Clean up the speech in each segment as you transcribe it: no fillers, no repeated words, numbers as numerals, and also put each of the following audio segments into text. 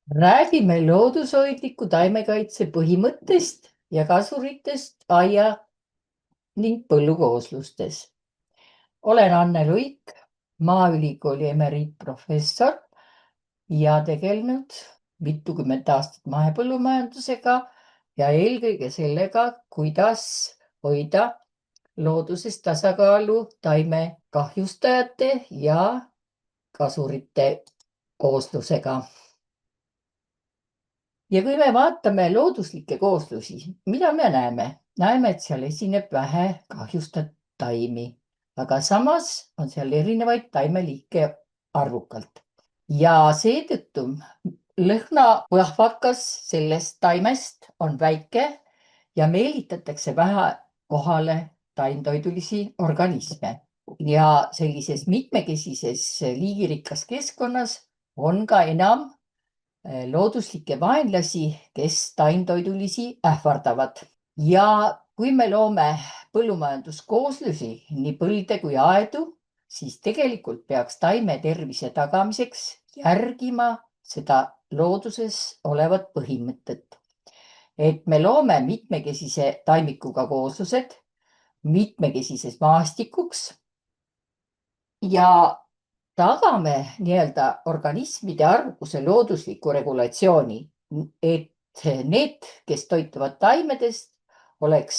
Räägime loodushoidliku taimekaitse põhimõttest ja kasuritest aia ning põllukooslustes. Olen Anne Luik, Maaülikooli emeriitprofessor ja tegelenud mitukümmend aastat mahepõllumajandusega ja eelkõige sellega, kuidas hoida looduses tasakaalu taimekahjustajate ja kasurite kooslusega. Ja kui me vaatame looduslikke kooslusi, mida me näeme? Näeme, et seal esineb vähe kahjustatud taimi, aga samas on seal erinevaid taimeliike arvukalt. Ja seetõttu lõhnapõhvakas sellest taimest on väike ja meelitatakse vähe kohale taimtoidulisi organisme. Ja sellises mitmekesises liigirikkas keskkonnas on ka enam looduslikke vaenlasi, kes taimtoidulisi ähvardavad. Ja kui me loome põllumajanduskooslusi, nii põlde kui aedu, siis tegelikult peaks taime tervise tagamiseks järgima seda looduses olevat põhimõtet. Et me loome mitmekesise taimikuga kooslused mitmekesises maastikuks ja tagame nii-öelda organismide arvukuse loodusliku regulatsiooni, et need, kes toituvad taimedest, oleks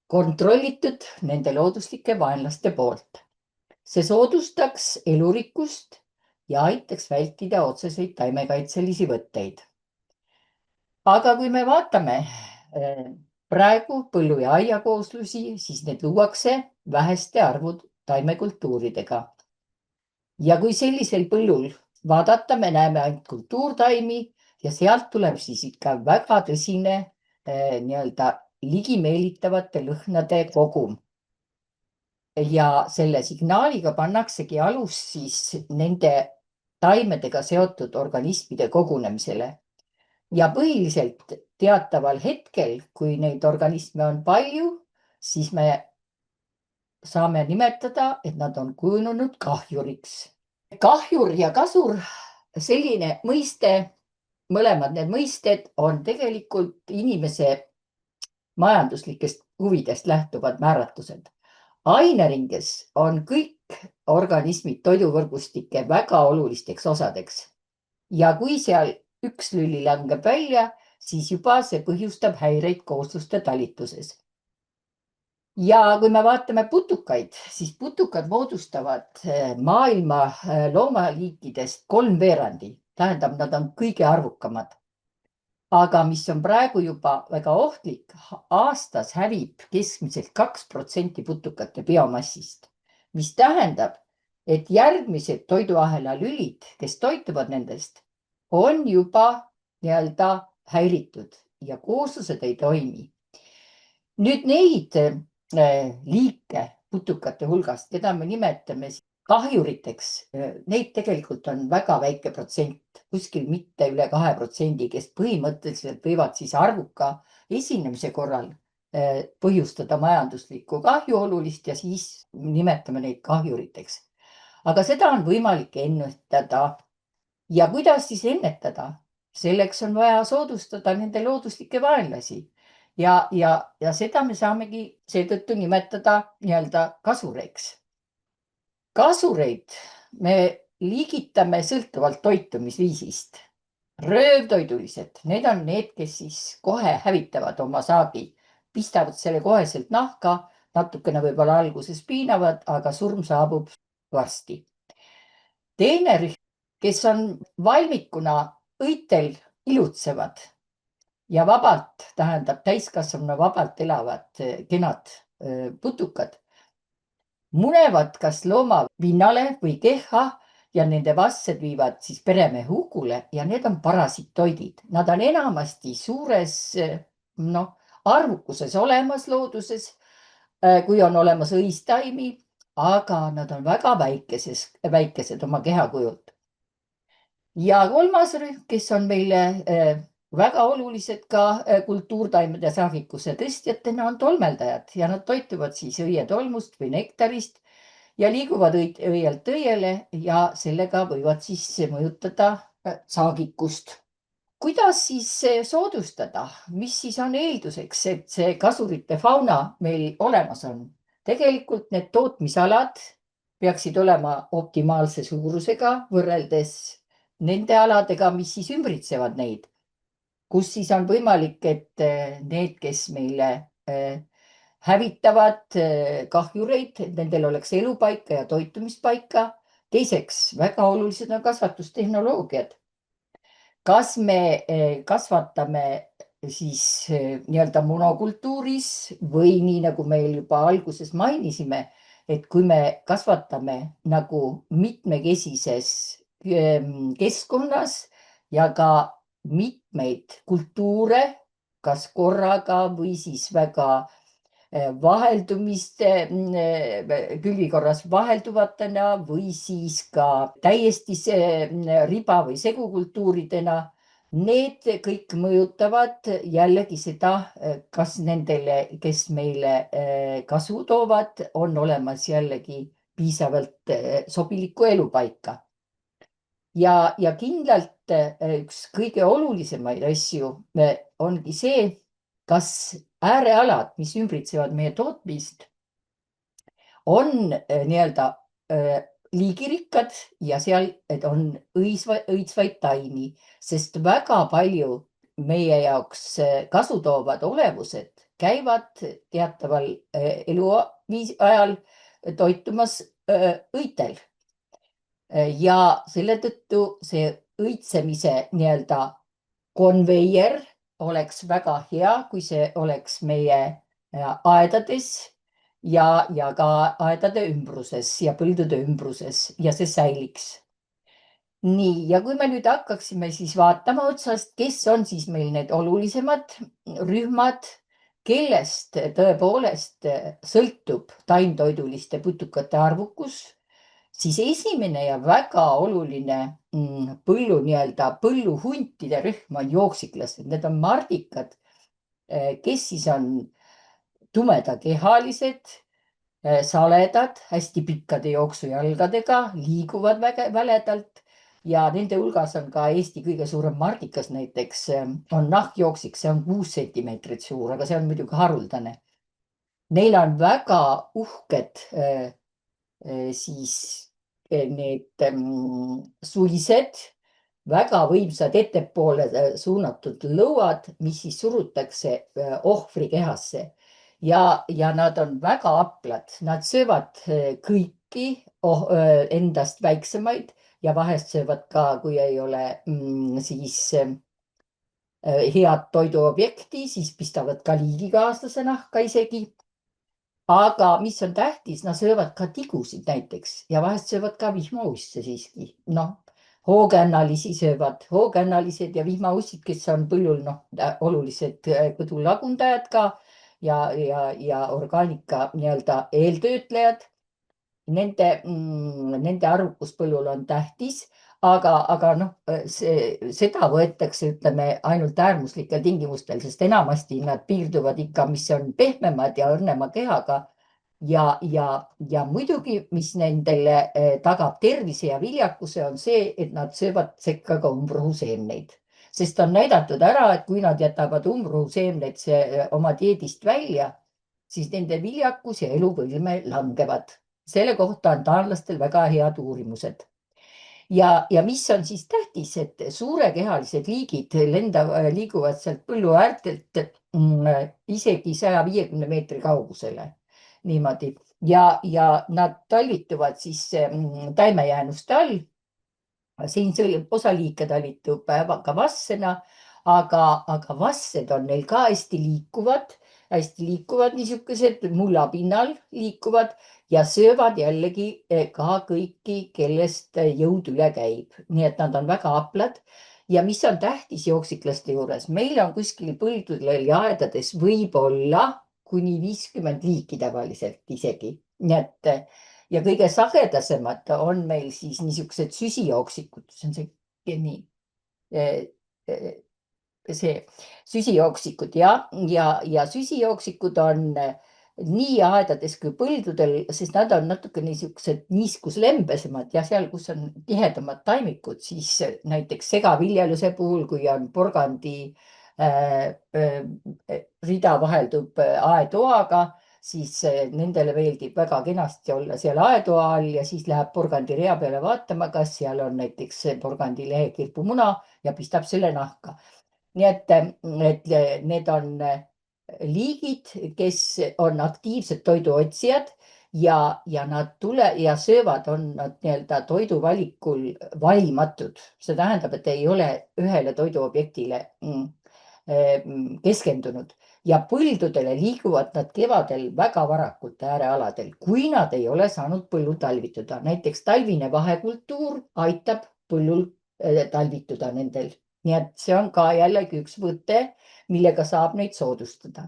kontrollitud nende looduslike vaenlaste poolt. See soodustaks elurikkust ja aitaks vältida otseseid taimekaitselisi võtteid. Aga kui me vaatame praegu põllu- ja aiakooslusi, siis need luuakse väheste arvud taimekultuuridega. Ja kui sellisel põllul vaadata, me näeme ainult kultuurtaimi ja sealt tuleb siis ikka väga tõsine nii-öelda ligimeelitavate lõhnade kogum. Ja selle signaaliga pannaksegi alus siis nende taimedega seotud organismide kogunemisele. Ja põhiliselt teataval hetkel, kui neid organisme on palju, siis me saame nimetada, et nad on kujunenud kahjuriks. Kahjur ja kasur, selline mõiste, mõlemad need mõisted on tegelikult inimese majanduslikest huvidest lähtuvad määratlused. Aineringes on kõik organismid toiduvõrgustike väga olulisteks osadeks. Ja kui seal üks lüli langeb välja, siis juba see põhjustab häireid koosluste talituses. Ja kui me vaatame putukaid, siis putukad moodustavad maailma loomaliikidest 3/4. Tähendab, nad on kõige arvukamad. Aga mis on praegu juba väga ohtlik, aastas hävib keskmiselt 2% putukate biomassist, mis tähendab, et järgmised toiduahela lülid, kes toituvad nendest, on juba nii-öelda häiritud ja kooslused ei toimi. Nüüd neid liike putukate hulgast, keda me nimetame kahjuriteks, neid tegelikult on väga väike protsent, kuskil mitte üle 2%, kes põhimõtteliselt võivad siis arvuka esinemise korral põhjustada majanduslikku kahju olulist ja siis nimetame neid kahjuriteks. Aga seda on võimalik ennetada. Ja kuidas siis ennetada? Selleks on vaja soodustada nende looduslikke vaenlasi. Ja seda me saamegi seetõttu nimetada nii-öelda kasureiks. Kasureid me liigitame sõltuvalt toitumisviisist. Röövtoidulised, need on need, kes siis kohe hävitavad oma saagi, pistavad selle koheselt nahka, natukene võib-olla alguses piinavad, aga surm saabub varsti. Teine rühm, kes on valmikuna õitel ilutsevad ja vabalt, tähendab täiskasvanu vabalt elavad kenad putukad, munevad kas looma pinnale või kehha ja nende vastsed viivad siis peremehe hukule ja need on parasitoidid. Nad on enamasti suures arvukuses olemas looduses, kui on olemas õistaimi, aga nad on väga väikesed oma kehakujult. Ja kolmas rühm, kes on meile väga olulised ka kultuurtaimede saagikuse tõstjatena, on tolmeldajad ja nad toituvad siis õietolmust või nektarist ja liiguvad õielt õiele ja sellega võivad siis mõjutada saagikust. kuidas siis soodustada, mis siis on eelduseks, et see kasurite fauna meil olemas on? Tegelikult need tootmisalad peaksid olema optimaalse suurusega võrreldes nende aladega, mis siis ümbritsevad neid, kus siis on võimalik, et need, kes meile hävitavad kahjureid, et nendel oleks elupaika ja toitumispaika. Teiseks, väga olulised on kasvatustehnoloogiad. Kas me kasvatame siis nii-öelda monokultuuris või nii, nagu meil juba alguses mainisime, et kui me kasvatame nagu mitmekesises keskkonnas ja ka mitmeid kultuure, kas korraga või siis väga vaheldumiste külvi korras vahelduvatena või siis ka täiesti riba või segukultuuridena. Need kõik mõjutavad jällegi seda, kas nendele, kes meile kasu toovad, on olemas jällegi piisavalt sobilikku elupaika. Ja kindlalt üks kõige olulisemaid asju ongi see, kas äärealad, mis ümbritsevad meie tootmist, on nii-öelda liigirikkad ja seal on õitsvaid taimi, sest väga palju meie jaoks kasu toovad olevused käivad teataval eluajal toitumas õitel. Ja selle tõttu see õitsemise nii-öelda konveier oleks väga hea, kui see oleks meie aedades ja ka aedade ümbruses ja põldude ümbruses ja see säiliks. Nii, ja kui me nüüd hakkaksime siis vaatama otsast, kes on siis meil need olulisemad rühmad, kellest tõepoolest sõltub taimtoiduliste putukate arvukus, siis esimene ja väga oluline põlluhuntide rühm on jooksiklased. Need on mardikad, kes siis on tumedakehalised, saledad, hästi pikkade jooksujalgadega, liiguvad väledalt ja nende hulgas on ka Eesti kõige suurem mardikas näiteks on nahkjooksik, see on 6 sentimeetrit suur, aga see on muidugi haruldane. Neil on väga uhked siis need suised, väga võimsad ettepoole suunatud lõuad, mis siis surutakse ohvri kehasse ja nad on väga aplad, nad söövad kõiki endast väiksemaid ja vahest söövad ka, kui ei ole siis head toiduobjekti, siis pistavad ka liigikaaslase nahka isegi. Aga mis on tähtis, nad söövad ka tigusid näiteks ja vahest söövad ka vihmausse siiski. Noh, hoogännalisi söövad, hoogännalised ja vihmaussid, kes on põllul olulised kõdulagundajad ka ja orgaanika nii-öelda eeltöötlejad. Nende arvukus põllul on tähtis, aga seda võetakse, ütleme, ainult äärmuslikel tingimustel, sest enamasti nad piirduvad ikka, mis on pehmemad ja õrnema kehaga. Ja muidugi, mis nendele tagab tervise ja viljakuse, on see, et nad söövad sekka ka umbrohuseemneid. Sest on näidatud ära, et kui nad jätavad umbrohuseemneid oma dieedist välja, siis nende viljakus ja eluvõime langevad. Selle kohta on taanlastel väga head uurimused. Ja mis on siis tähtis, et suurekehalised liigid liiguvad sealt põllu äärtelt isegi 150 meetri kaugusele. Niimoodi. Ja nad talituvad siis taimejäänuste all. Siin osa liike talitub ka vassena, aga vassed on neil ka hästi liikuvad niisugused mullapinnal liikuvad ja söövad jällegi ka kõiki, kellest jõud üle käib. Nii et nad on väga aplad. Ja mis on tähtis jooksiklaste juures? Meil on kuskil põldudel ja aedades võib-olla kuni 50 liiki tavaliselt isegi. Nii et ja kõige sagedasemad on meil siis niisugused süsijooksikud. See on see süsijooksikud ja süsijooksikud on nii aedades kui põldudel, sest nad on natuke niisugused niiskuslembesemad ja seal, kus on tihedamad taimikud, siis näiteks segaviljeluse puhul, kui on porgandi rida vaheldub aetoaga, siis nendele meeldib väga kenasti olla seal aetoa all ja siis läheb porgandi rea peale vaatama, kas seal on näiteks porgandi lehekirpumuna ja pistab selle nahka. nii et need on liigid, kes on aktiivsed toiduotsijad ja nad söövad, on nad nii-öelda toiduvalikul valimatud. See tähendab, et ei ole ühele toiduobjektile keskendunud ja põldudele liiguvad nad kevadel väga varakult äärealadel, kui nad ei ole saanud põllul talvituda. Näiteks talvine vahekultuur aitab põllul talvituda nendel. Nii et see on ka jällegi üks võte, millega saab neid soodustada.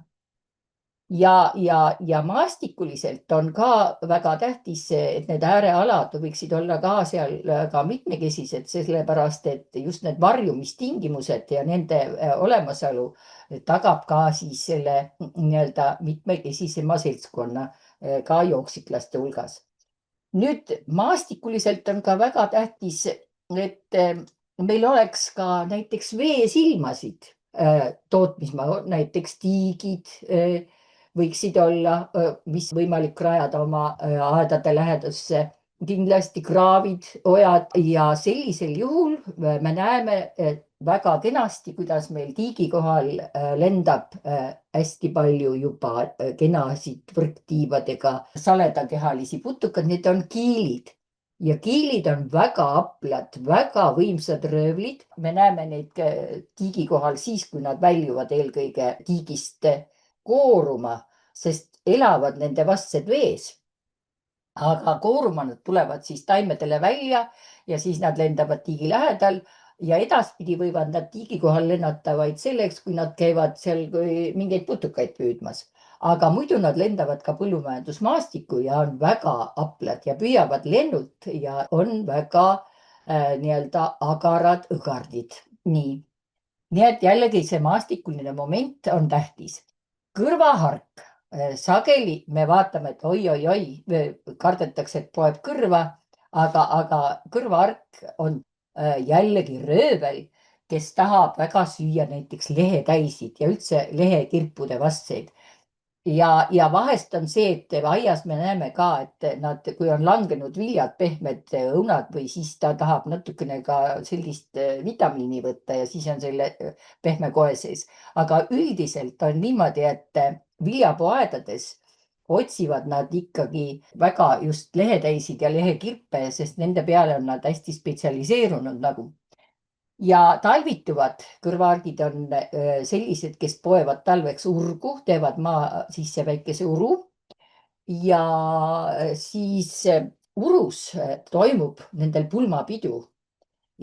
Ja maastikuliselt on ka väga tähtis, et need äärealad võiksid olla ka seal ka mitmekesised, sellepärast et just need varjumistingimused ja nende olemasolu tagab ka siis selle nii-öelda mitmekesisema seltskonna ka jooksiklaste hulgas. Nüüd maastikuliselt on ka väga tähtis, et meil oleks ka näiteks veesilmasid tootmismaa, näiteks tiigid võiksid olla, mis võimalik rajada oma aedade lähedusse, kindlasti kraavid, ojad ja sellisel juhul me näeme väga kenasti, kuidas meil tiigi kohal lendab hästi palju juba kenasid võrktiivadega saledakehalisi putukad, need on kiilid. Ja kiilid on väga aplad, väga võimsad röövlid. Me näeme neid tiigi kohal siis, kui nad väljuvad eelkõige tiigist kooruma, sest elavad nende vastsed vees. Aga kooruma nad tulevad siis taimedele välja ja siis nad lendavad tiigi lähedal ja edaspidi võivad nad tiigi kohal lennata vaid selleks, kui nad käivad seal mingeid putukaid püüdmas. Aga muidu nad lendavad ka põllumajandusmaastikku ja on väga aplad ja püüavad lennult ja on väga nii-öelda agarad õgardid. Nii et jällegi see maastikuline moment on tähtis. Kõrvahark. Sageli me vaatame, et oi, kardetakse, et poeb kõrva, aga kõrvahark on jällegi röövel, kes tahab väga süüa näiteks lehetäisid ja üldse lehekirpude vastseid. Ja vahest on see, et aias me näeme ka, et nad, kui on langenud viljad, pehmed õunad või siis ta tahab natukene ka sellist vitamiini võtta ja siis on selle pehme koe sees. Aga üldiselt on niimoodi, et viljapuuaedades otsivad nad ikkagi väga just lehetäisid ja lehekirpe, sest nende peale on nad hästi spetsialiseerunud nagu. Ja talvituvad kõrvaardid on sellised, kes poevad talveks urgu, teevad maa sisse väikese uru ja siis urus toimub nendel pulmapidu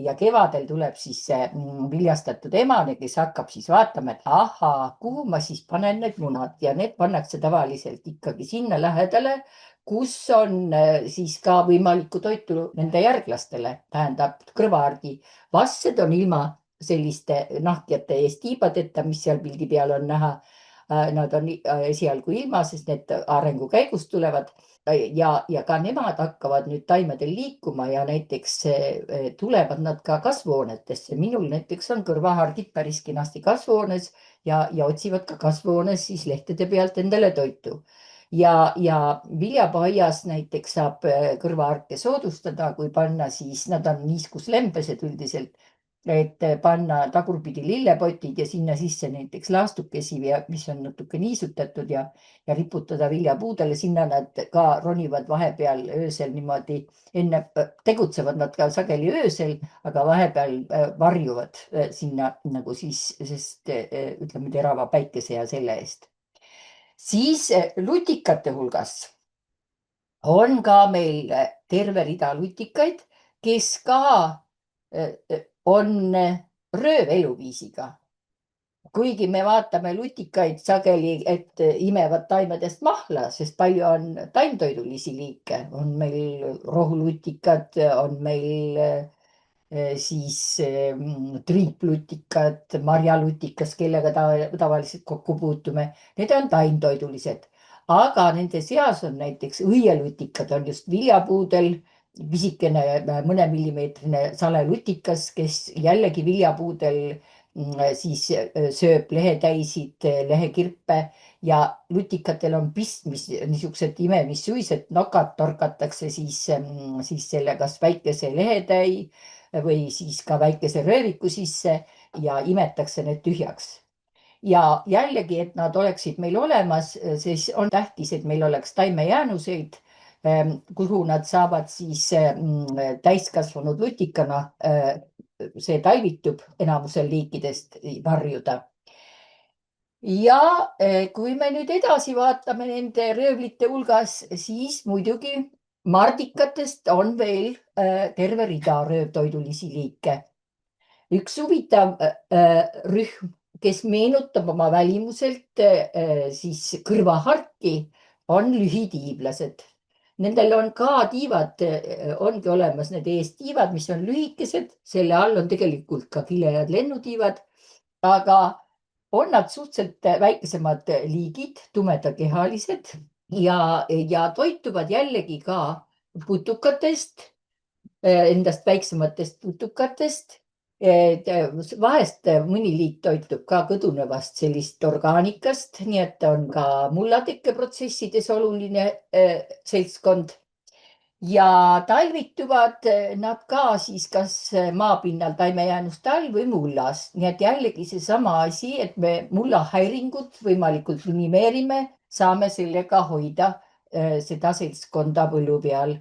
ja kevadel tuleb siis see viljastatud emane, kes hakkab siis vaatama, et ahaa, kuhu ma siis panen need munad ja need pannakse tavaliselt ikkagi sinna lähedale, kus on siis ka võimalikku toitu nende järglastele, tähendab kõrvaardi vastsed on ilma selliste nahkjate ees tiibadeta, mis seal pildi peal on näha. Nad on esialgu ilma, sest need arengu käigus tulevad ja ka nemad hakkavad nüüd taimedel liikuma ja näiteks tulevad nad ka kasvuhoonetesse. Minul näiteks on kõrvahaardid päris kenasti kasvuhoones ja otsivad ka kasvuhoones siis lehtede pealt endale toitu. Ja viljapuuaias näiteks saab kõrvaharke soodustada, kui panna siis, nad on niiskuslembesed üldiselt, et panna tagurpidi lillepotid ja sinna sisse näiteks laastukesi, mis on natuke niisutatud ja riputada viljapuudele, sinna nad ka ronivad vahepeal öösel niimoodi, enne tegutsevad nad ka sageli öösel, aga vahepeal varjuvad sinna nagu siis, sest ütleme terava päikese ja selle eest. Siis lutikate hulgas on ka meil terve rida lutikaid, kes ka on rööveluviisiga. Kuigi me vaatame lutikaid sageli, et imevad taimedest mahla, sest palju on taimtoidulisi liike. On meil rohulutikad, on meil siis triiplutikad, marjalutikas, kellega tavaliselt kokku puutume. Need on taimtoidulised. aga nende seas on näiteks õielutikad, on just viljapuudel pisikene 1 millimeetrine salelutikas, kes jällegi viljapuudel siis sööb lehetäisid, lehekirpe ja lutikatel on pistmis niisugused imemissuised nokad torkatakse siis selle kas väikese lehetäi või siis ka väikese rööviku sisse ja imetakse need tühjaks. Ja jällegi, et nad oleksid meil olemas, siis on tähtis, et meil oleks taimejäänuseid, kuhu nad saavad siis täiskasvanud lutikana, see talvitub enamusel liikidest varjuda. Ja kui me nüüd edasi vaatame nende röövlite hulgas, siis muidugi mardikatest on veel terve rida röövtoidulisi liike. Üks huvitav rühm, kes meenutab oma välimuselt siis kõrvaharki, on lühitiiblased. Nendel on ka tiivad, ongi olemas need eestiivad, mis on lühikesed, selle all on tegelikult ka kilejad lennutiivad, aga on nad suhteliselt väikesemad liigid, tumedakehalised ja toituvad jällegi ka putukatest, endast väiksematest putukatest. Vahest mõni liik toitub ka kõdunevast sellist orgaanikast, nii et on ka mullatekkeprotsessides oluline seltskond. Ja talvituvad nad ka siis kas maapinnal taimejäänuste all või mullas. Nii et jällegi seesama asi, et me mullahäiringut võimalikult minimeerime, saame sellega hoida seda seltskonda põllu peal.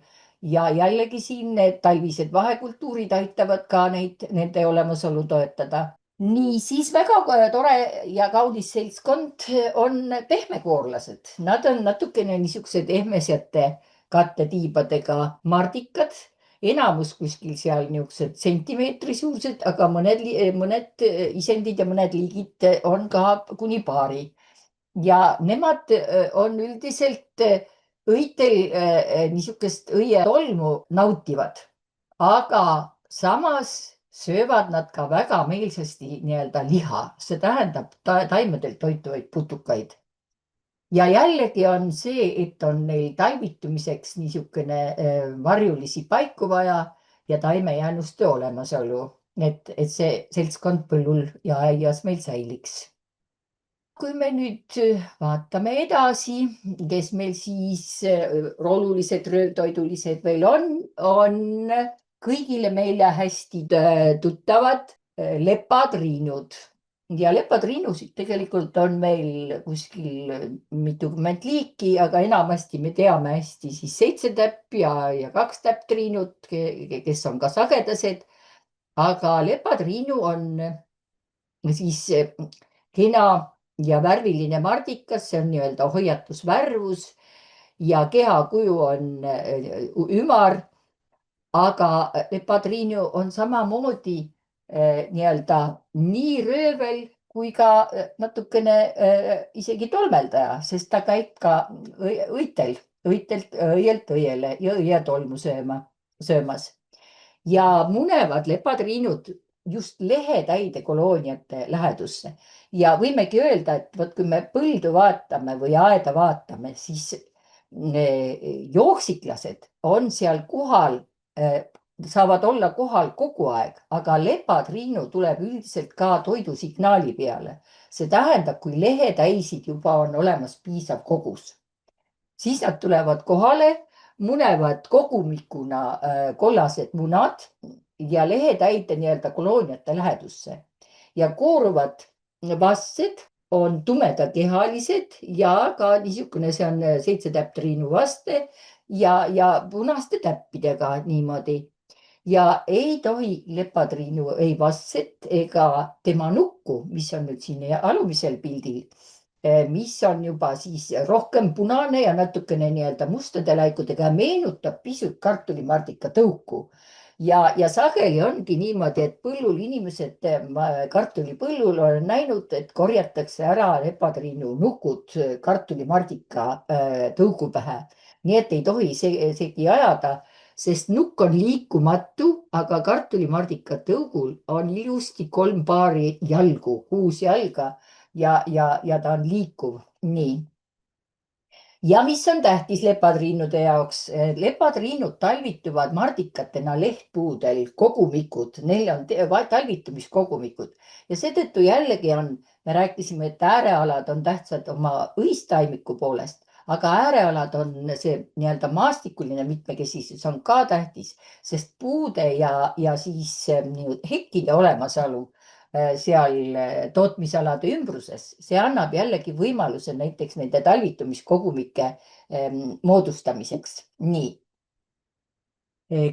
Ja jällegi siin need talvised vahekultuurid aitavad ka nende olemasolu toetada. Nii, siis väga tore ja kaunis seltskond on pehmekoorlased. Nad on natukene niisugused ehmesete kattetiibadega mardikad, enamus kuskil seal niisugused sentimeetri suurused, aga mõned isendid ja mõned liigid on ka kuni paari. Ja nemad on üldiselt õitel niisugust õietolmu nautivad, aga samas söövad nad ka väga meelsasti nii-öelda liha, see tähendab taimedelt toituvaid putukaid. Ja jällegi on see, et on neil talvitumiseks niisugune varjulisi paiku vaja ja taimejäänuste olemasolu, et see seltskond põllul ja aias meil säiliks. Kui me nüüd vaatame edasi, kes meil siis olulised röövtoidulised veel on kõigile meile hästi tuttavad lepatriinud. Ja lepatriinusid tegelikult on meil kuskil mitukümmend liiki, aga enamasti me teame hästi siis 7 täpp ja 2 täpptriinud, kes on ka sagedased. Aga lepatriinu on siis kena ja värviline mardikas, see on nii-öelda hoiatusvärvus ja kehakuju on ümar, aga lepatriinu on samamoodi nii-öelda nii röövel kui ka natukene isegi tolmeldaja, sest ta käib ka õielt õiele ja õietolmu söömas. Ja munevad lepatriinud just lehetäide kolooniate lähedusse. Ja võimegi öelda, et vot kui me põldu vaatame või aeda vaatame, siis jooksiklased on seal kohal, saavad olla kohal kogu aeg, aga lepatriinu tuleb üldiselt ka toidusignaali peale. See tähendab, kui lehetäisid juba on olemas piisav kogus, siis nad tulevad kohale, munevad kogumikuna kollased munad ja lehetäide nii-öelda kolooniate lähedusse ja kooruvad vastsed on tumedakehalised ja ka niisugune, see on 7 täpptriinu vaste ja punaste täppidega niimoodi. Ja ei tohi lepatriinu ei vastset ega tema nukku, mis on nüüd siin alumisel pildil, mis on juba siis rohkem punane ja natukene nii-öelda mustade laikudega, meenutab pisut kartulimardika tõuku. Ja sageli ongi niimoodi, et põllul inimesed, kartulipõllul on näinud, et korjatakse ära lepatriinu nukud kartulimardika tõugu pähe. Nii et ei tohi segi ajada, sest nukk on liikumatu, aga kartulimardika tõugul on ilusti 3 paari jalgu, 6 jalga ja ta on liikuv. Nii. ja mis on tähtis lepatriinude jaoks? Lepatriinud talvituvad mardikatena lehtpuudel, kogumikud, neil on talvitumiskogumikud ja seetõttu jällegi me rääkisime, et äärealad on tähtsad oma õistaimiku poolest, aga äärealad on see nii-öelda maastikuline mitmekesisus on ka tähtis, sest puude ja siis hekkide olemasolu seal tootmisalade ümbruses, see annab jällegi võimaluse näiteks nende talvitumiskogumike moodustamiseks. Nii.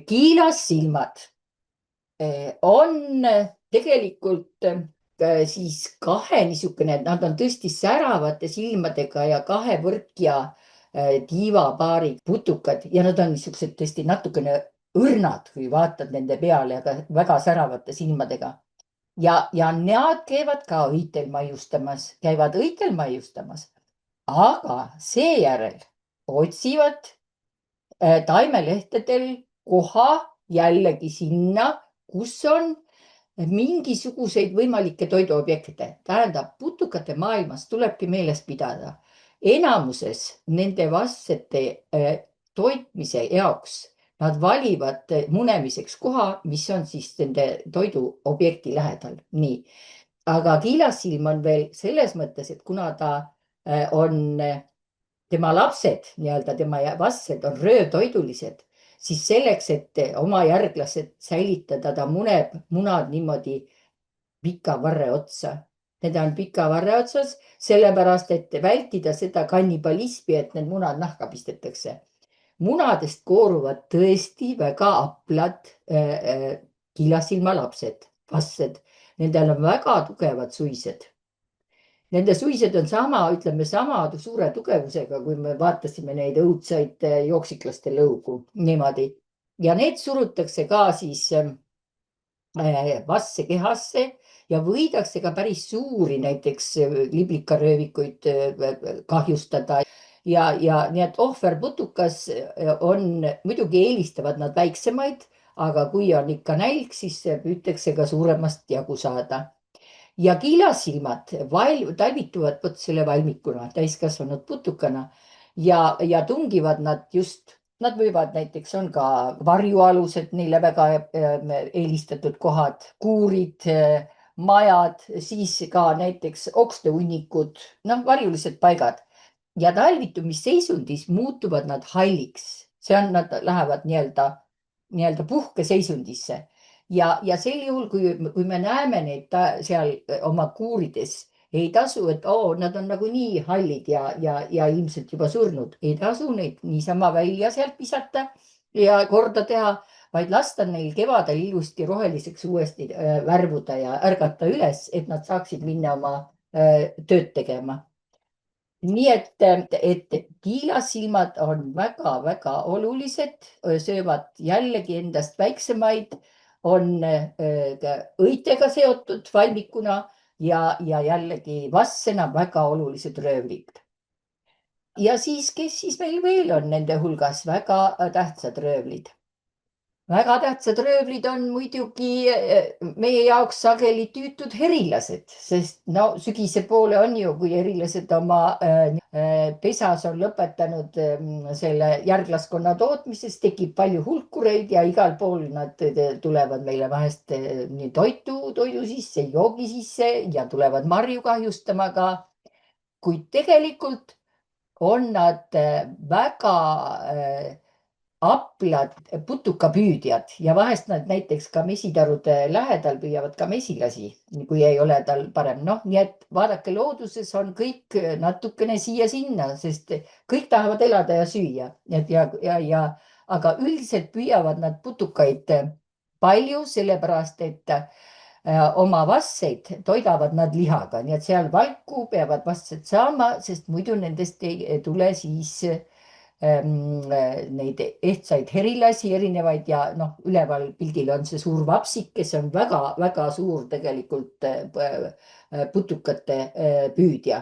Kiilassilmad on tegelikult siis kahe niisugune, nad on tõesti säravate silmadega ja kahe võrkja tiivapaari putukad ja nad on niisugused tõesti natukene õrnad, kui vaatad nende peale, aga väga säravate silmadega. Ja nad käivad ka õitel maiustamas, aga seejärel otsivad taimelehtedel koha jällegi sinna, kus on mingisuguseid võimalikke toiduobjekte. Tähendab, putukate maailmas tulebki meeles pidada. Enamuses nende vastsete toitmise jaoks nad valivad munemiseks koha, mis on siis nende toiduobjekti lähedal. Nii. Aga kiilassilm on veel selles mõttes, et kuna ta on, tema lapsed, nii-öelda tema vastsed on röövtoidulised, siis selleks, et oma järglased säilitada, ta muneb munad niimoodi pika varre otsa. Need on pika varre otsas, sellepärast, et vältida seda kannibalismi, et need munad nahka pistetakse. Munadest kooruvad tõesti väga aplad kiilassilma lapsed, vastsed. Nendel on väga tugevad suised. Nende suised on sama suure tugevusega, kui me vaatasime neid õudsaid jooksiklaste lõugu niimoodi. Ja need surutakse ka siis vasse kehasse ja võidakse ka päris suuri näiteks liblikaröövikuid kahjustada. Ja nii, et ohverputukas on, muidugi eelistavad nad väiksemaid, aga kui on ikka nälg, siis püütakse ka suuremast jagu saada. Ja kiilassilmad talvituvad selle valmikuna, täiskasvanud putukana ja tungivad nad just, nad võivad näiteks, on ka varjualused, neile väga eelistatud kohad, kuurid, majad, siis ka näiteks okstehunnikud, varjulised paigad. Ja talvitumisseisundis muutuvad nad halliks. See on, nad lähevad nii-öelda puhkeseisundisse. Ja sel juhul, kui me näeme neid seal oma kuurides, ei tasu, et nad on nagu nii hallid ja ilmselt juba surnud. Ei tasu neid niisama välja sealt visata ja korda teha, vaid lasta neil kevadel ilusti roheliseks uuesti värvuda ja ärgata üles, et nad saaksid minna oma tööd tegema. Nii, et kiilassilmad on väga-väga olulised, söövad jällegi endast väiksemaid, on õitega seotud valmikuna ja jällegi vastsena väga olulised röövlid. Ja siis, kes siis meil veel on nende hulgas väga tähtsad röövlid? Väga tähtsad röövlid on muidugi meie jaoks sageli tüütud herilased, sest sügise poole on ju, kui herilased oma pesas on lõpetanud selle järglaskonna tootmises, tekib palju hulkureid ja igal pool nad tulevad meile vahest nii toidu sisse, joogi sisse ja tulevad marju kahjustama ka. Kuid tegelikult on nad väga aplad putukapüüdjad ja vahest nad näiteks ka mesitarude lähedal püüavad ka mesilasi, kui ei ole tal parem. Nii et vaadake, looduses on kõik natukene siia-sinna, sest kõik tahavad elada ja süüa. Aga üldiselt püüavad nad putukaid palju, sellepärast et oma vastseid toidavad nad lihaga, nii et seal valku peavad vastsed saama, sest muidu nendest ei tule siis neid ehtsaid herilasi erinevaid ja üleval pildil on see suur vapsik, kes on väga-väga suur tegelikult putukate püüdja.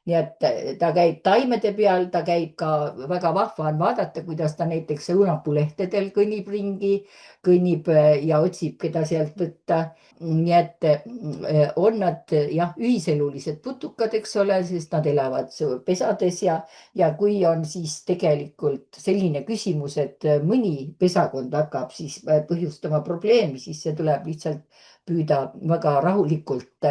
nii et ta käib taimede peal, ta käib ka, väga vahva on vaadata, kuidas ta näiteks õunapuulehtedel kõnnib ringi, kõnnib ja otsib, keda sealt võtta. nii et on nad jah, ühiselulised putukad, eks ole, sest nad elavad pesades ja kui on siis tegelikult selline küsimus, et mõni pesakond hakkab siis põhjustama probleemi, siis see tuleb lihtsalt püüda väga rahulikult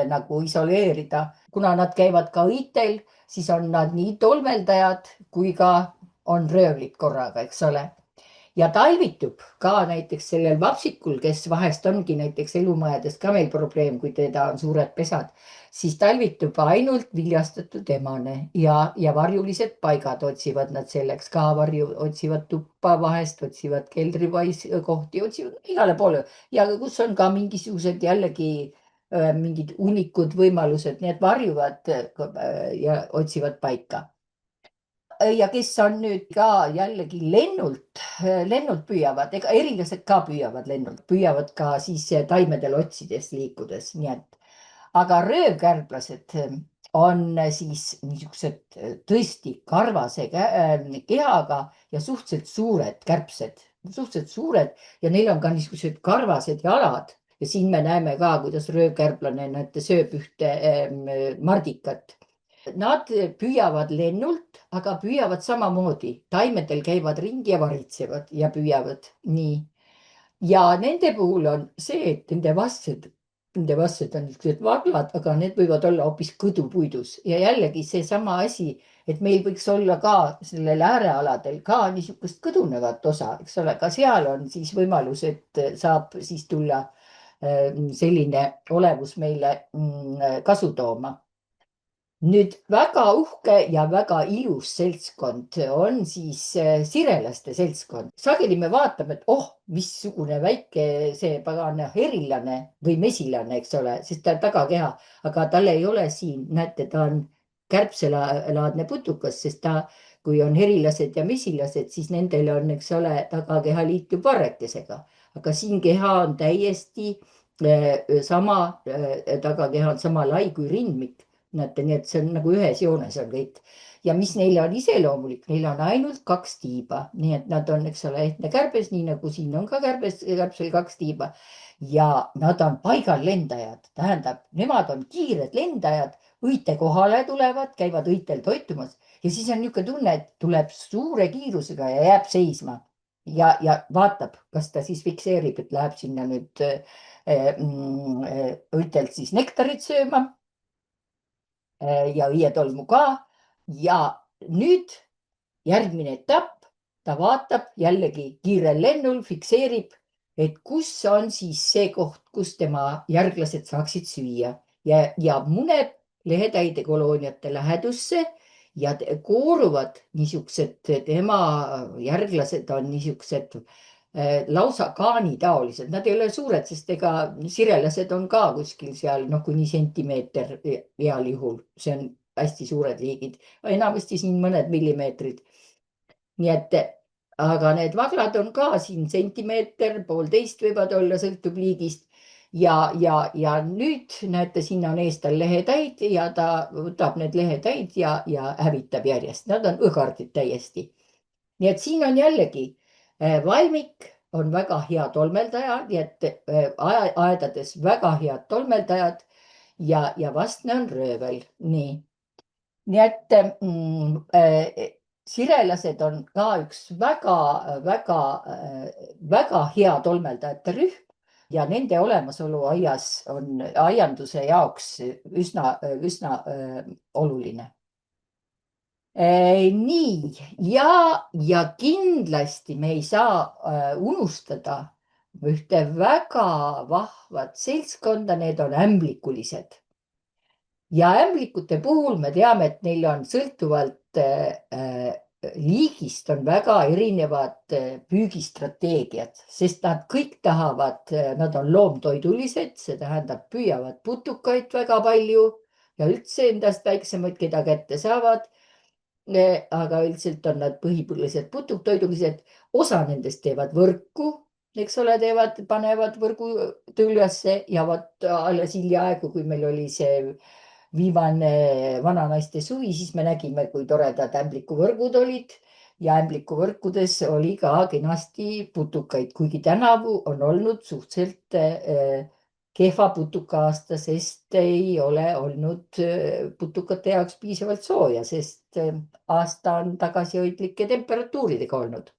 nagu isoleerida. Kuna nad käivad ka õitel, siis on nad nii tolmeldajad kui ka on röövlid korraga, eks ole. Ja talvitub ka näiteks sellel vapsikul, kes vahest ongi näiteks elumajades ka meil probleem, kui teda on suured pesad, siis talvitub ainult viljastatud emane ja varjulised paigad otsivad nad selleks ka varju, otsivad tuppa vahest, otsivad keldripais kohti, otsivad igale poole ja kus on ka mingisugused jällegi mingid unikud võimalused, nii et varjuvad ja otsivad paika. Ja kes on nüüd ka jällegi lennult püüavad, ega erilased ka püüavad lennult, püüavad ka siis taimedel otsides liikudes, nii et. Aga röövkärblased on siis niisugused tõesti karvase kehaga ja suhteliselt suured kärbsed, suhteliselt suured ja neil on ka niisugused karvased jalad. Ja siin me näeme ka, kuidas röövkärblane näete sööb ühte mardikat. Nad püüavad lennult, aga püüavad samamoodi. Taimedel käivad ringi ja varitsevad ja püüavad nii. Ja nende puhul on see, et nende vastsed on niisugused vaglad, aga need võivad olla hoopis kõdupuidus. Ja jällegi seesama asi, et meil võiks olla ka sellel äärealadel ka niisugust kõdunevat osa, eks ole, ka seal on siis võimalus, et saab siis tulla selline olevus meile kasu tooma. Nüüd väga uhke ja väga ilus seltskond on siis sirelaste seltskond. Sageli me vaatame, et missugune väike see pagana herilane või mesilane, eks ole, sest ta on tagakeha, aga tal ei ole siin, näete, ta on kärbselaadne putukas, sest ta, kui on herilased ja mesilased, siis nendel on, eks ole, tagakeha liitub varrekesega, aga siin keha on täiesti sama, tagakeha on sama lai kui rindmik. Näete, nii et see on nagu ühes joones on kõik. Ja mis neile on iseloomulik, neil on ainult 2 tiiba, nii et nad on, eks ole, ehtne kärbes, nii nagu siin on ka kärbsel 2 tiiba. Ja nad on paigal lendajad, tähendab, nemad on kiired lendajad, õite kohale tulevad, käivad õitel toitumas ja siis on niisugune tunne, et tuleb suure kiirusega ja jääb seisma. Ja vaatab, kas ta siis fikseerib, et läheb sinna nüüd õitelt siis nektarit sööma. Ja õietolmu ka. Ja nüüd järgmine etapp, ta vaatab jällegi kiirel lennul, fikseerib, et kus on siis see koht, kus tema järglased saaksid süüa ja muneb lehetäide kolooniate lähedusse ja kooruvad niisugused, tema järglased on niisugused lausa kaanitaolised, nad ei ole suured, sest ega sirelased on ka kuskil seal kuni sentimeeter heal juhul, see on hästi suured liigid, enamasti siin mõned millimeetrid. Nii et, aga need vaglad on ka siin sentimeeter, 1,5 võivad olla, sõltub liigist. Ja nüüd näete, siin on ees tal lehetäid ja ta võtab need lehetäid ja hävitab järjest, nad on õgardid täiesti. Nii et siin on jällegi valmik on väga hea tolmeldaja, nii et aedades väga head tolmeldajad ja vastne on röövel. Nii et sirelased on ka üks väga hea tolmeldajate rühm ja nende olemasolu aias on aianduse jaoks üsna oluline. Nii ja kindlasti me ei saa unustada ühte väga vahvat seltskonda, need on ämblikulised. Ja ämblikute puhul me teame, et neil on sõltuvalt liigist on väga erinevad püügistrateegiad, sest nad kõik tahavad, nad on loomtoidulised, see tähendab, püüavad putukaid väga palju ja üldse endast väiksemaid, keda kätte saavad. Aga üldiselt on nad põhipõhjaliselt putuktoidulised, osa nendest teevad võrku, eks ole, panevad võrgu ülesse ja alles hiljaaegu, kui meil oli see viimane vananaiste suvi, siis me nägime, kui toredad ämblikuvõrgud olid ja ämblikuvõrkudes oli ka kenasti putukaid, kuigi tänavu on olnud suhteliselt kehva putuka-aasta, sest ei ole olnud putukate jaoks piisavalt sooja, sest aasta on tagasihoidlike temperatuuridega olnud.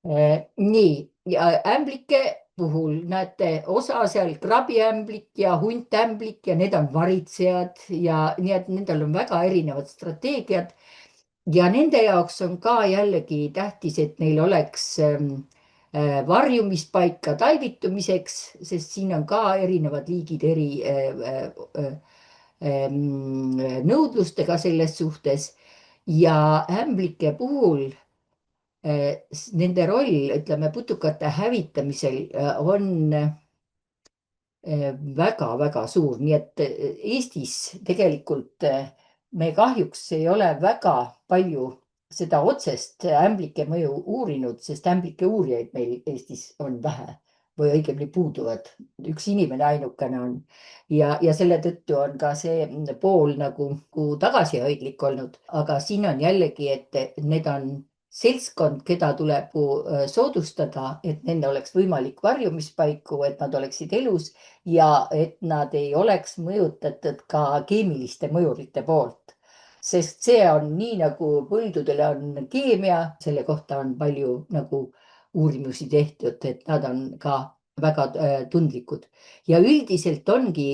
Nii, ja ämblike puhul näete osa seal krabiämblik ja huntämblik ja need on varitsejad ja nii, et nendel on väga erinevad strateegiad. Ja nende jaoks on ka jällegi tähtis, et neil oleks varjumispaika talvitumiseks, sest siin on ka erinevad liigid eri nõudlustega selles suhtes. Ja ämblike puhul nende roll, ütleme, putukate hävitamisel on väga-väga suur, nii et Eestis tegelikult me kahjuks ei ole väga palju seda otsest ämblike mõju uurinud, sest ämblike uurijaid meil Eestis on vähe või õigemini puuduvad. Üks inimene ainukene on ja selle tõttu on ka see pool nagu tagasihoidlik olnud, aga siin on jällegi, et need on seltskond, keda tuleb soodustada, et neil oleks võimalik varjumispaiku, et nad oleksid elus ja et nad ei oleks mõjutatud ka keemiliste mõjurite poolt. Sest see on nii, nagu põldudele on keemia, selle kohta on palju nagu uurimusi tehtud, et nad on ka väga tundlikud. Ja üldiselt ongi,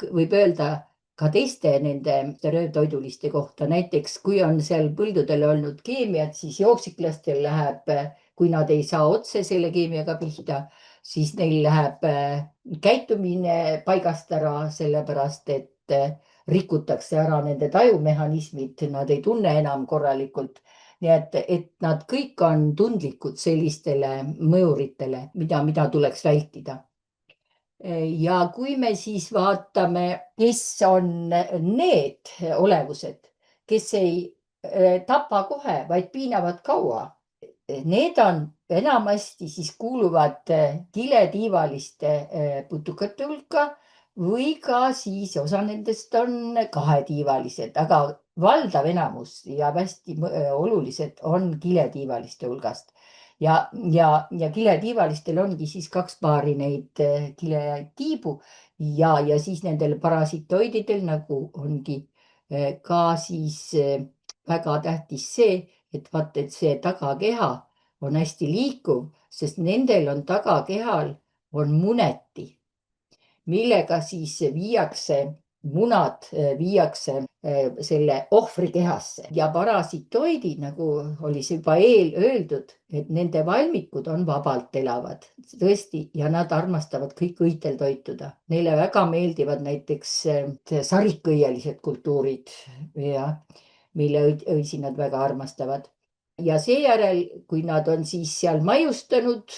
võib öelda, ka teiste nende röövtoiduliste kohta, näiteks kui on seal põldudel olnud keemiat, siis jooksiklastel läheb, kui nad ei saa otse selle keemiaga pihta, siis neil läheb käitumine paigast ära, sellepärast et rikutakse ära nende tajumehhanismid, nad ei tunne enam korralikult. Nii et nad kõik on tundlikud sellistele mõjuritele, mida tuleks vältida. Ja kui me siis vaatame, kes on need olevused, kes ei tapa kohe, vaid piinavad kaua. Need on enamasti siis kuuluvad kiletiivaliste putukate hulka või ka siis osa nendest on kahetiivalised, aga valdav enamus ja hästi olulised on kiletiivaliste hulgast. Ja kiletiivalistel ongi siis 2 paari neid kiletiibu ja siis nendel parasitoididel nagu ongi ka siis väga tähtis see, et vaata, et see tagakeha on hästi liikuv, sest nendel on tagakehal on muneti, millega siis munad viiakse selle ohvri kehasse ja parasitoidid, nagu oli see juba öeldud, et nende valmikud on vabalt elavad, tõesti, ja nad armastavad kõik õitel toituda. Neile väga meeldivad näiteks sarikõielised kultuurid, mille õisi nad väga armastavad. Ja seejärel, kui nad on siis seal maiustanud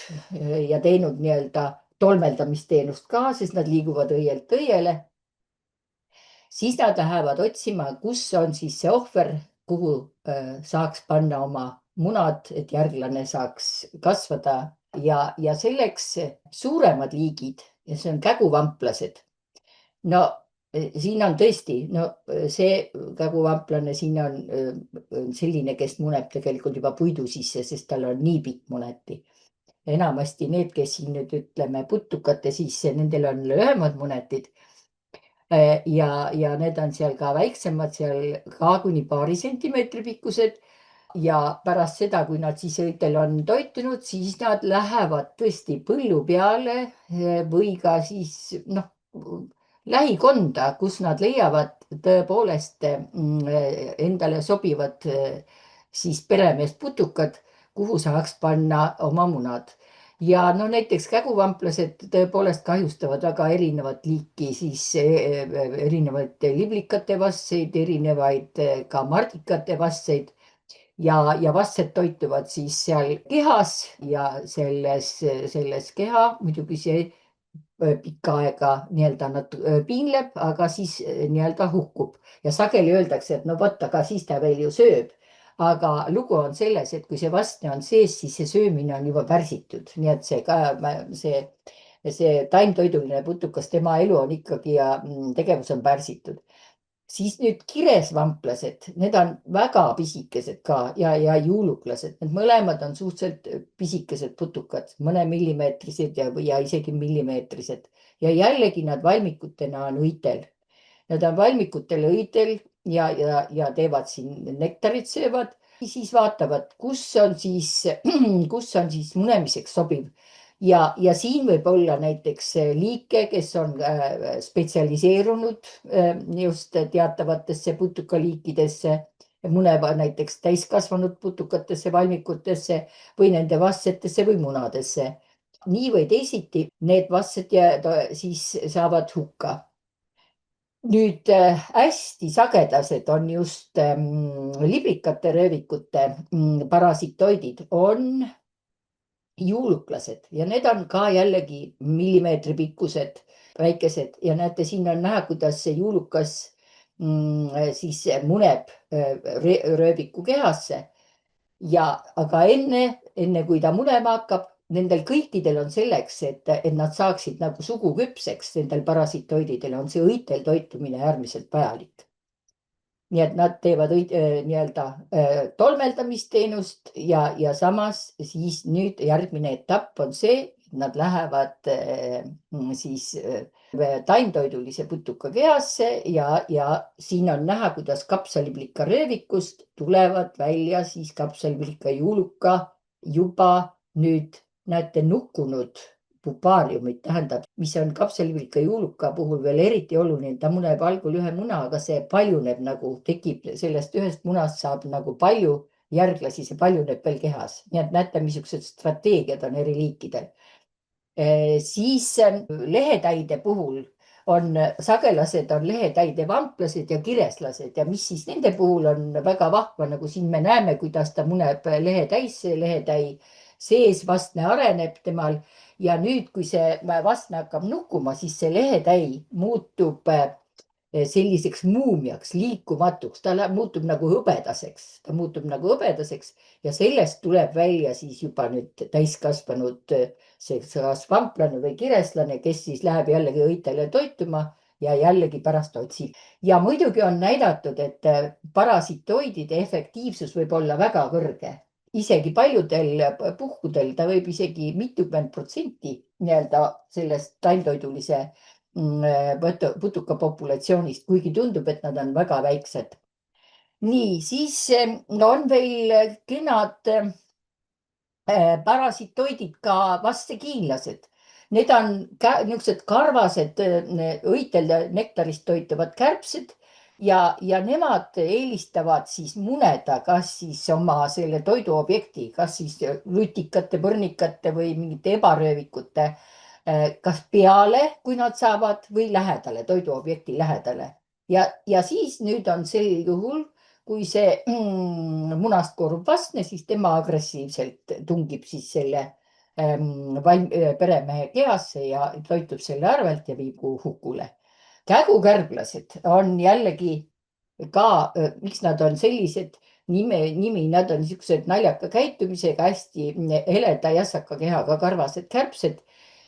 ja teinud nii-öelda tolmeldamisteenust ka, sest nad liiguvad õielt õiele, siis nad lähevad otsima, kus on siis see ohver, kuhu saaks panna oma munad, et järglane saaks kasvada ja selleks suuremad liigid ja see on käguvamplased. No siin on tõesti, see käguvamplane siin on selline, kes muneb tegelikult juba puidu sisse, sest tal on nii pikk muneti. Enamasti need, kes siin nüüd ütleme putukate sisse, nendel on lühemad munetid. Ja need on seal ka väiksemad, seal ka kuni paari sentimeetri pikkused. Ja pärast seda, kui nad siis õitel on toitunud, siis nad lähevad tõesti põllu peale või ka siis lähikonda, kus nad leiavad tõepoolest endale sobivad siis peremeest putukad, kuhu saaks panna oma munad. Ja näiteks käguvamplased tõepoolest kahjustavad väga erinevat liiki, siis erinevaid liblikate vasseid, erinevaid ka mardikate vasseid ja vassed toituvad siis seal kehas ja selles keha muidugi see pikka aega nii-öelda nad piinleb, aga siis nii-öelda hukkub ja sageli öeldakse, et no vot, aga siis ta veel ju sööb. Aga lugu on selles, et kui see vastne on sees, siis see söömine on juba pärsitud, nii et see taimtoiduline putukas, tema elu on ikkagi ja tegevus on pärsitud. Siis nüüd kiresvamplased, need on väga pisikesed ka ja juuluklased, need mõlemad on suhteliselt pisikesed putukad, mõne millimeetrised ja isegi millimeetrised. Ja jällegi nad valmikutena on õitel. Nad on valmikutel õitel ja teevad siin nektarit söövad. Siis vaatavad, kus on siis munemiseks sobiv. Ja siin võib olla näiteks liike, kes on spetsialiseerunud just teatavatesse putukaliikidesse, muneva näiteks täiskasvanud putukatesse, valmikutesse või nende vastsetesse või munadesse. Nii või teisiti need vastsed siis saavad hukka. Nüüd hästi sagedased on just librikate röövikute parasitoidid on juuluklased ja need on ka jällegi millimeetri pikkused, väikesed ja näete, siin on näha, kuidas see juulukas siis muneb rööviku kehasse. Aga enne kui ta munema hakkab, nendel kõikidel on selleks, et nad saaksid nagu sugu küpseks, nendel parasitoididel on see õitel toitumine äärmiselt vajalik. Nii et nad teevad nii-öelda tolmeldamisteenust ja samas siis nüüd järgmine etapp on see, et nad lähevad siis taimtoidulise putuka kehasse ja siin on näha, kuidas kapsaliplika röövikust tulevad välja siis kapsaliplika juuluka juba nüüd näete nukkunud pupaariumid, tähendab, mis on kapsaliplika juuluka puhul veel eriti oluline, ta muneb algul ühe muna, aga see paljuneb nagu tekib sellest ühest munast saab nagu palju järglasi, see paljuneb veel kehas. Nii et näete, missugused strateegiad on eri liikidel. Siis lehetäide puhul on sagelased on lehetäide vamplased ja kireslased ja mis siis nende puhul on väga vahva, nagu siin me näeme, kuidas ta muneb lehetäisse, lehetäi sees vastne areneb temal ja nüüd, kui see vastne hakkab nukkuma, siis see lehetäi muutub selliseks muumiaks, liikumatuks, ta muutub nagu hõbedaseks ja sellest tuleb välja siis juba nüüd täiskasvanud see kas vamplane või kireslane, kes siis läheb jällegi õitele toituma ja jällegi pärast otsib. Ja muidugi on näidatud, et parasitoidide efektiivsus võib olla väga kõrge. Isegi paljudel puhkudel ta võib isegi mitukümmend protsenti nii-öelda sellest taimtoidulise putuka populatsioonist, kuigi tundub, et nad on väga väiksed. Nii, siis on veel kenad parasitoidid ka vastsekiinlased. Need on niisugused karvased õitel nektarist toituvad kärbsed ja nemad eelistavad siis muneda kas siis oma selle toiduobjekti, kas siis lutikate, põrnikate või mingite ebaröövikute kas peale, kui nad saavad, või lähedale, toiduobjekti lähedale. Ja siis nüüd on sel juhul, kui see munast koorub vastne, siis tema agressiivselt tungib siis selle peremehe kehasse ja toitub selle arvelt ja viib hukule. Kägukärblased on jällegi ka, miks nad on sellised nimi, nad on niisugused naljaka käitumisega, hästi heleda jassaka kehaga karvased kärbsed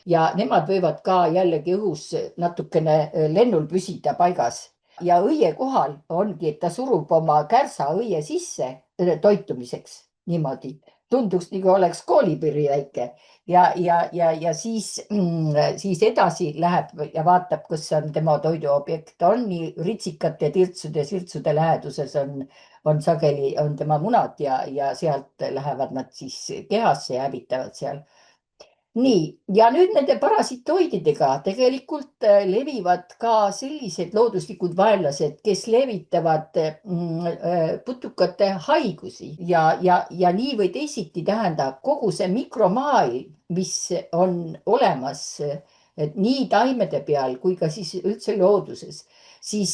ja nemad võivad ka jällegi õhus natukene lennul püsida paigas. Ja õie kohal ongi, et ta surub oma kärsa õie sisse toitumiseks niimoodi. Tunduks nagu oleks koolipirri väike ja siis edasi läheb ja vaatab, kus on tema toiduobjekt. On nii ritsikate, tirtsude, sirtsude läheduses on sageli on tema munad ja sealt lähevad nad siis kehasse ja hävitavad seal. Nii, ja nüüd nende parasitoididega tegelikult levivad ka sellised looduslikud vaenlased, kes levitavad putukate haigusi ja nii või teisiti tähendab kogu see mikromaailm, mis on olemas nii taimede peal kui ka siis üldse looduses, siis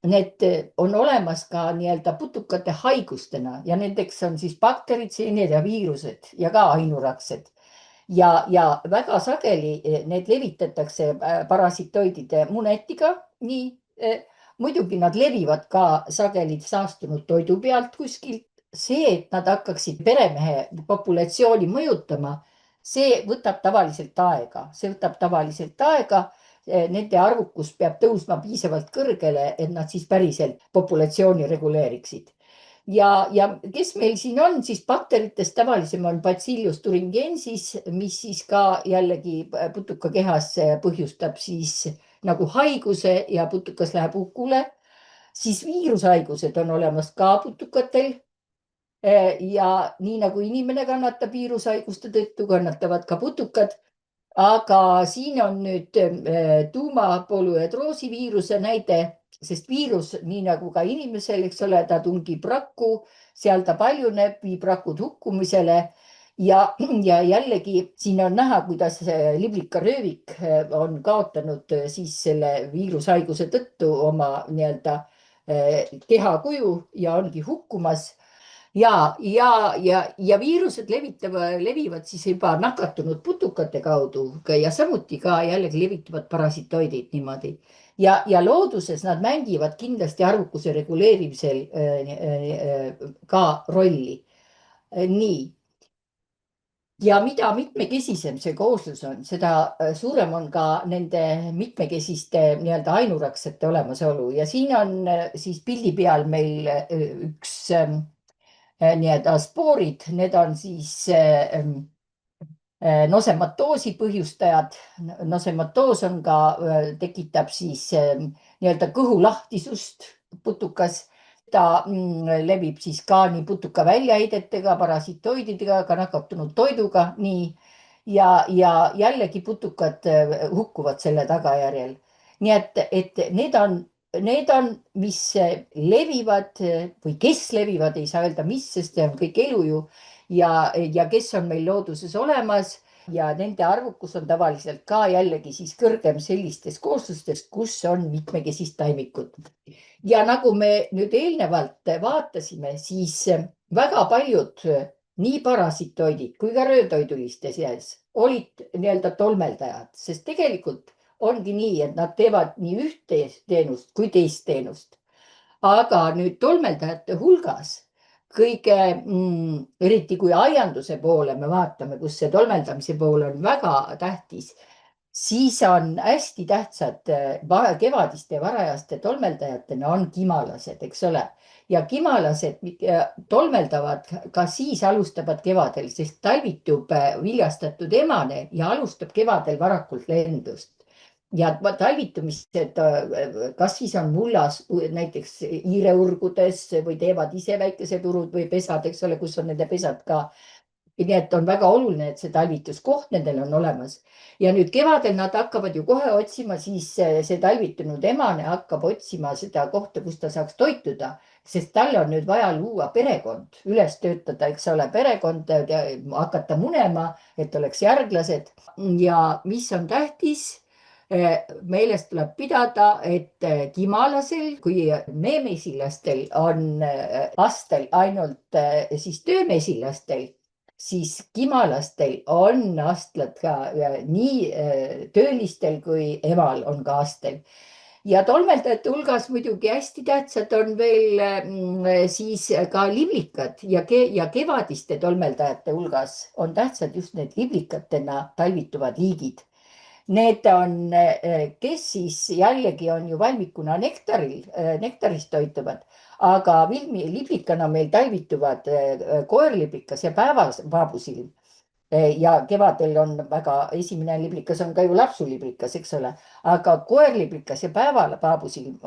need on olemas ka nii-öelda putukate haigustena ja nendeks on siis bakterid, seened ja viirused ja ka ainuraksed. Ja väga sageli need levitatakse parasitoidide munetiga, nii muidugi nad levivad ka sageli saastunud toidu pealt kuskilt. See, et nad hakkaksid peremehe populatsiooni mõjutama, see võtab tavaliselt aega, nende arvukus peab tõusma piisavalt kõrgele, et nad siis päriselt populatsiooni reguleeriksid. Ja kes meil siin on, siis bakteritest tavalisem on Bacillus thuringiensis, mis siis ka jällegi putukakehas põhjustab siis nagu haiguse ja putukas läheb hukule. Siis viirushaigused on olemas ka putukatel. Ja nii nagu inimene kannatab viirushaiguste tõttu, kannatavad ka putukad. Aga siin on nüüd tuumapolühedroosi viiruse näide, sest viirus, nii nagu ka inimesel, eks ole, ta tungib rakku, seal ta paljuneb, viib rakud hukkumisele. Ja jällegi siin on näha, kuidas liblikaröövik on kaotanud siis selle viirushaiguse tõttu oma nii-öelda kehakuju ja ongi hukkumas. Ja viirused levivad siis juba nakatunud putukate kaudu ja samuti ka jällegi levitavad parasitoidid niimoodi. Ja looduses nad mängivad kindlasti arvukuse reguleerimisel ka rolli. Nii. Ja mida mitmekesisem see kooslus on, seda suurem on ka nende mitmekesiste nii-öelda ainuraksete olemasolu. Ja siin on siis pildi peal meil üks nii-öelda spoorid, need on siis nosematoosi põhjustajad. Nosematoos on ka, tekitab siis nii-öelda kõhulahtisust putukas. Ta levib siis ka nii putuka väljaheidetega, parasitoididega, ka nakatunud toiduga, nii. Ja jällegi putukad hukkuvad selle tagajärjel. Nii et need on, mis levivad või kes levivad, ei saa öelda, mis, sest see on kõik elu ju. Ja kes on meil looduses olemas ja nende arvukus on tavaliselt ka jällegi siis kõrgem sellistes kooslustes, kus on mitmekesist taimikut. Ja nagu me nüüd eelnevalt vaatasime, siis väga paljud nii parasitoidid kui ka röövtoiduliste seas olid nii-öelda tolmeldajad, sest tegelikult ongi nii, et nad teevad nii ühte teenust kui teist teenust. Aga nüüd tolmeldajate hulgas kõige, eriti kui aianduse poole me vaatame, kus see tolmeldamise pool on väga tähtis, siis on hästi tähtsad kevadiste ja varajaste tolmeldajatena on kimalased, eks ole. Ja kimalased tolmeldavad ka siis alustavad kevadel, sest talvitub viljastatud emane ja alustab kevadel varakult lendust. Ja talvitumised, kas siis on mullas näiteks hiireurgudes või teevad ise väikesed urud või pesad, eks ole, kus on nende pesad ka. Nii et on väga oluline, et see talvituskoht nendel on olemas. Ja nüüd kevadel nad hakkavad ju kohe otsima, siis see talvitunud emane hakkab otsima seda kohta, kus ta saaks toituda, sest tal on nüüd vaja luua perekond, üles töötada, eks ole, perekond, hakata munema, et oleks järglased. Ja mis on tähtis, meelest tuleb pidada, et kimalasel kui meemesilastel on astel ainult siis töömesilastel, siis kimalastel on astlad ka nii töölistel kui emal on ka astel. Ja tolmeldajate hulgas muidugi hästi tähtsad on veel siis ka liblikad ja kevadiste tolmeldajate hulgas on tähtsad just need liblikatena talvituvad liigid. Need on, kes siis jällegi on ju valmikuna nektarist toituvad, aga liblikana meil talvituvad koerliblikas ja päevapaabusilm. Ja kevadel on väga, esimene liblikas on ka ju lapsuliblikas, eks ole, aga koerliblikas ja päevapaabusilm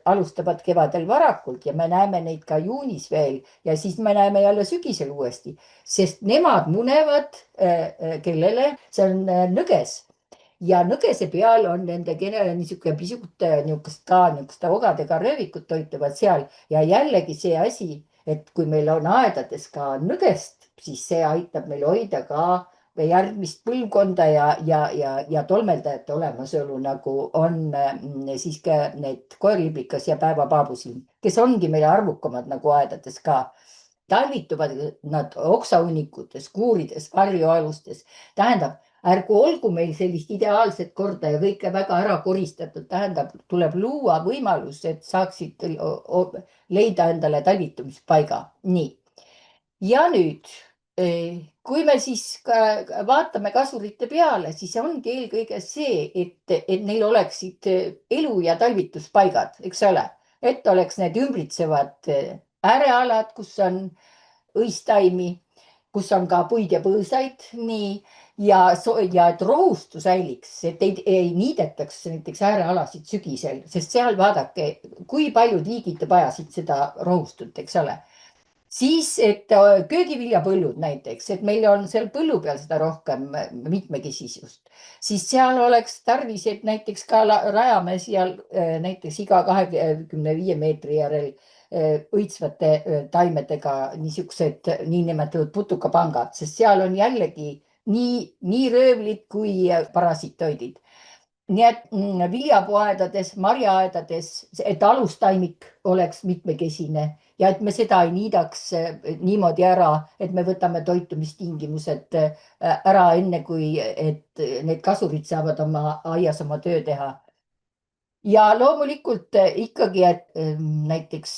alustavad kevadel varakult ja me näeme neid ka juunis veel ja siis me näeme jälle sügisel uuesti, sest nemad munevad kellele, see on nõges. Ja nõgese peal on nende niisugune pisut niisuguste ogadega röövikud toituvad seal ja jällegi see asi, et kui meil on aedades ka nõgest, siis see aitab meil hoida ka järgmist põlvkonda ja tolmeldajate olemasolu, nagu on siis ka need koerliblikas ja päevapaabusilm, kes ongi meil arvukamad nagu aedades ka. Talvituvad nad oksahunnikutes, kuurides, varjualustes, tähendab, ärgu olgu meil sellist ideaalset korda ja kõike väga ära koristatud, tähendab, tuleb luua võimalus, et saaksid leida endale talvitumispaiga. Nii. Ja nüüd kui me siis vaatame kasurite peale, siis ongi eelkõige see, et neil oleksid elu- ja talvituspaigad, eks ole, et oleks need ümbritsevad äärealad, kus on õistaimi, kus on ka puid ja põõsaid, nii, ja et rohustu säiliks, et ei niidetaks näiteks äärealasid sügisel, sest seal vaadake, kui paljud liigid vajasid seda rohustut, eks ole. Siis, et köögiviljapõllud näiteks, et meil on seal põllu peal seda rohkem mitmekesisust, siis seal oleks tarvis, et näiteks ka rajame seal näiteks iga 25 meetri järel õitsvate taimedega niisugused niinimetatud putukapangad, sest seal on jällegi nii röövlid kui parasitoidid. Nii et viljapuuaedades, marjaaedades, et alustaimik oleks mitmekesine ja et me seda ei niidaks niimoodi ära, et me võtame toitumistingimused ära enne, kui et need kasurid saavad oma aias oma töö teha. Ja loomulikult ikkagi, et näiteks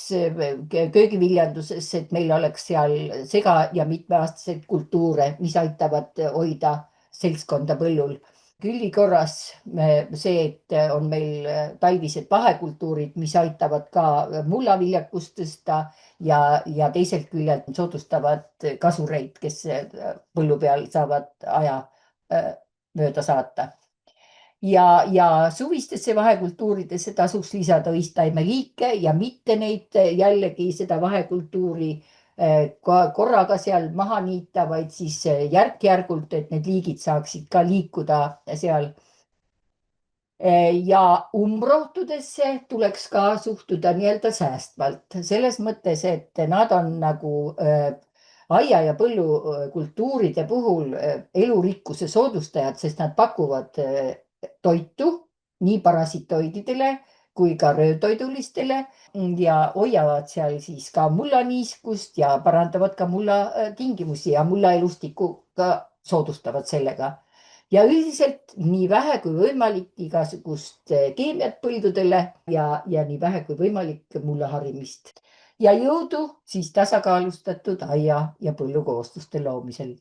köögiviljanduses, et meil oleks seal sega- ja mitmeaastaseid kultuure, mis aitavad hoida seltskonda põllul. Külli korras see, et on meil talvised vahekultuurid, mis aitavad ka mullaviljakust tõsta ja teiselt küljelt soodustavad kasureid, kes põllu peal saavad aja mööda saata. Ja suvistesse vahekultuuridesse tasuks lisada õistaimeliike ja mitte neid jällegi seda vahekultuuri korraga seal maha niita, vaid siis järk-järgult, et need liigid saaksid ka liikuda seal. Ja umbrohtudesse tuleks ka suhtuda nii-öelda säästvalt, selles mõttes, et nad on nagu aia- ja põllukultuuride puhul elurikkuse soodustajad, sest nad pakuvad toitu nii parasitoididele kui ka röövtoidulistele ja hoiavad seal siis ka mullaniiskust ja parandavad ka mulla tingimusi ja mullaelustikku ka soodustavad sellega. Ja üldiselt nii vähe kui võimalik igasugust keemiat põldudele ja nii vähe kui võimalik mulla harimist. Ja jõudu siis tasakaalustatud aia- ja põllukoosluste loomisel.